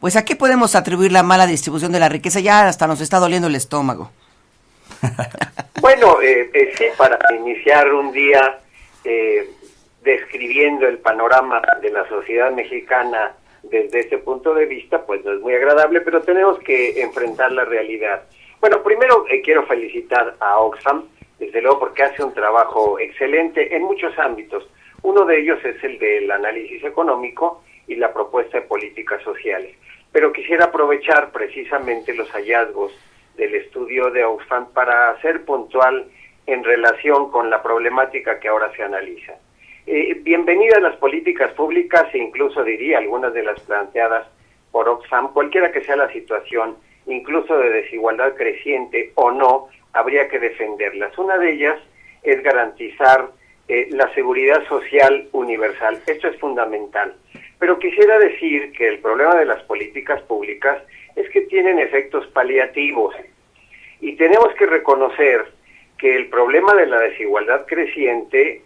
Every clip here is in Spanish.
pues ¿a qué podemos atribuir la mala distribución de la riqueza? Ya hasta nos está doliendo el estómago. Bueno, sí, para iniciar un día describiendo el panorama de la sociedad mexicana desde ese punto de vista, pues no es muy agradable, pero tenemos que enfrentar la realidad. Bueno, primero quiero felicitar a Oxfam, desde luego porque hace un trabajo excelente en muchos ámbitos. Uno de ellos es el del análisis económico y la propuesta de políticas sociales. Pero quisiera aprovechar precisamente los hallazgos del estudio de Oxfam para ser puntual en relación con la problemática que ahora se analiza. Bienvenidas las políticas públicas e incluso diría algunas de las planteadas por Oxfam, cualquiera que sea la situación, incluso de desigualdad creciente o no, habría que defenderlas. Una de ellas es garantizar la seguridad social universal. Esto es fundamental. Pero quisiera decir que el problema de las políticas públicas es que tienen efectos paliativos y tenemos que reconocer que el problema de la desigualdad creciente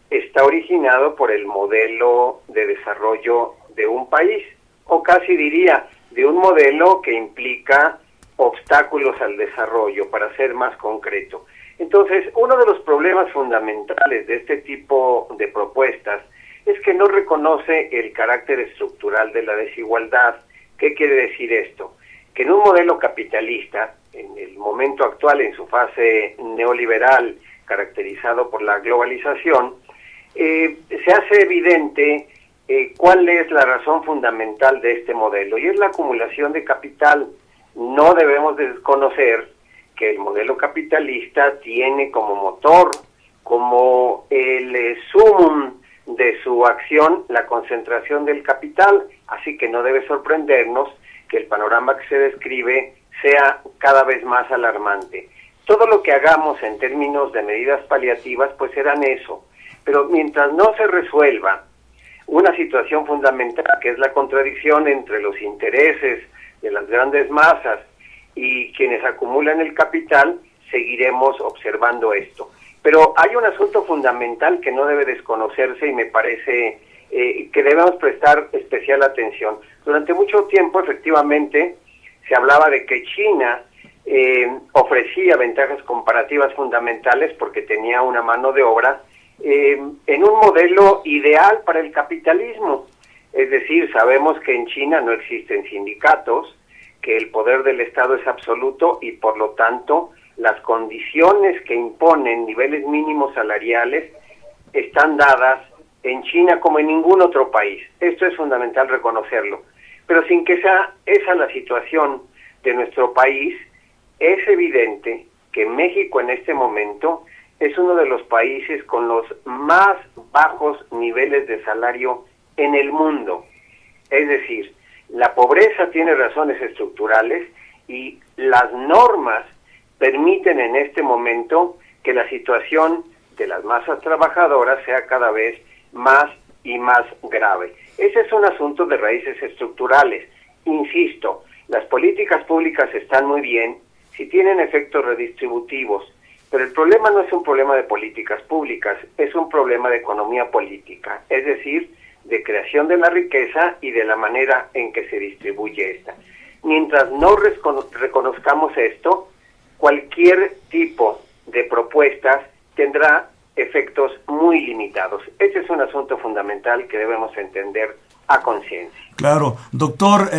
está originado por el modelo de desarrollo de un país, o casi diría, de un modelo que implica obstáculos al desarrollo, para ser más concreto. Entonces, uno de los problemas fundamentales de este tipo de propuestas es que no reconoce el carácter estructural de la desigualdad. ¿Qué quiere decir esto? Que en un modelo capitalista, en el momento actual, en su fase neoliberal, caracterizado por la globalización, se hace evidente cuál es la razón fundamental de este modelo, y es la acumulación de capital. No debemos desconocer que el modelo capitalista tiene como motor, como el sumum de su acción, la concentración del capital, así que no debe sorprendernos que el panorama que se describe sea cada vez más alarmante. Todo lo que hagamos en términos de medidas paliativas, pues serán eso, pero mientras no se resuelva una situación fundamental, que es la contradicción entre los intereses de las grandes masas y quienes acumulan el capital, seguiremos observando esto. Pero hay un asunto fundamental que no debe desconocerse y me parece que debemos prestar especial atención. Durante mucho tiempo, efectivamente, se hablaba de que China ofrecía ventajas comparativas fundamentales porque tenía una mano de obra en un modelo ideal para el capitalismo. Es decir, sabemos que en China no existen sindicatos, que el poder del Estado es absoluto y por lo tanto las condiciones que imponen niveles mínimos salariales están dadas en China como en ningún otro país. Esto es fundamental reconocerlo. Pero sin que sea esa la situación de nuestro país, es evidente que México en este momento es uno de los países con los más bajos niveles de salario en el mundo. Es decir, la pobreza tiene razones estructurales y las normas permiten en este momento que la situación de las masas trabajadoras sea cada vez más y más grave. Ese es un asunto de raíces estructurales. Insisto, las políticas públicas están muy bien si tienen efectos redistributivos, pero el problema no es un problema de políticas públicas, es un problema de economía política, es decir, de creación de la riqueza y de la manera en que se distribuye esta. Mientras no reconozcamos esto, cualquier tipo de propuestas tendrá efectos muy limitados. Ese es un asunto fundamental que debemos entender a conciencia. Claro, doctor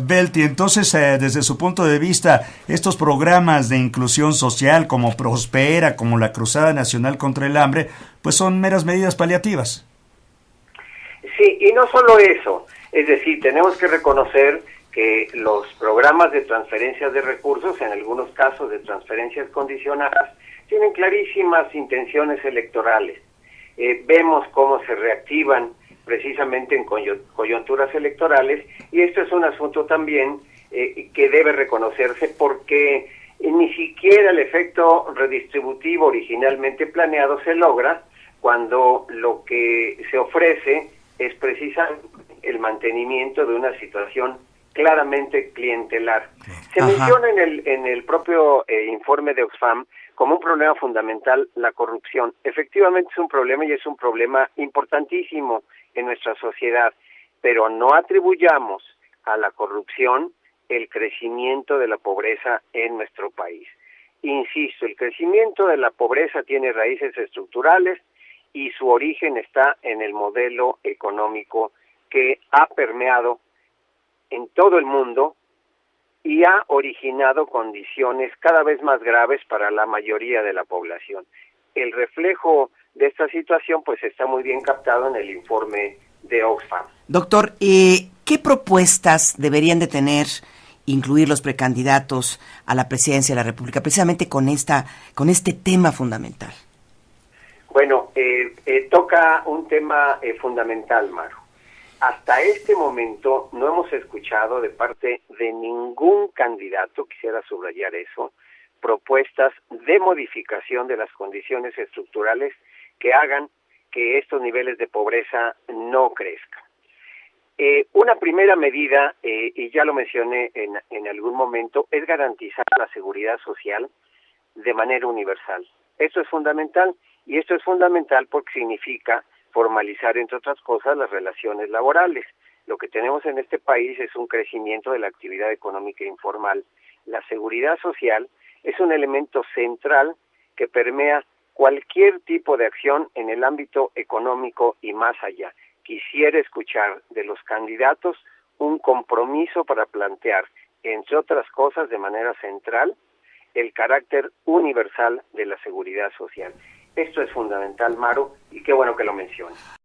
Belti, entonces desde su punto de vista, estos programas de inclusión social como Prospera, como la Cruzada Nacional contra el Hambre, pues son meras medidas paliativas. Sí, y no solo eso, es decir, tenemos que reconocer que los programas de transferencias de recursos, en algunos casos de transferencias condicionadas, tienen clarísimas intenciones electorales. Vemos cómo se reactivan precisamente en coyunturas electorales, y esto es un asunto también que debe reconocerse porque ni siquiera el efecto redistributivo originalmente planeado se logra cuando lo que se ofrece es precisamente el mantenimiento de una situación claramente clientelar. Se menciona en el propio informe de Oxfam como un problema fundamental la corrupción. Efectivamente es un problema y es un problema importantísimo en nuestra sociedad, pero no atribuyamos a la corrupción el crecimiento de la pobreza en nuestro país. Insisto, el crecimiento de la pobreza tiene raíces estructurales y su origen está en el modelo económico que ha permeado en todo el mundo y ha originado condiciones cada vez más graves para la mayoría de la población. El reflejo de esta situación pues está muy bien captado en el informe de Oxfam. Doctor, ¿qué propuestas deberían de tener, incluir los precandidatos a la presidencia de la República, precisamente con este tema fundamental? Bueno, toca un tema fundamental, Maru. Hasta este momento no hemos escuchado de parte de ningún candidato, quisiera subrayar eso, propuestas de modificación de las condiciones estructurales que hagan que estos niveles de pobreza no crezcan. Una primera medida, y ya lo mencioné en algún momento, es garantizar la seguridad social de manera universal. Esto es fundamental, y esto es fundamental porque significa formalizar, entre otras cosas, las relaciones laborales. Lo que tenemos en este país es un crecimiento de la actividad económica informal. La seguridad social es un elemento central que permea cualquier tipo de acción en el ámbito económico y más allá. Quisiera escuchar de los candidatos un compromiso para plantear, entre otras cosas, de manera central, el carácter universal de la seguridad social. Esto es fundamental, Maru, y qué bueno que lo menciones.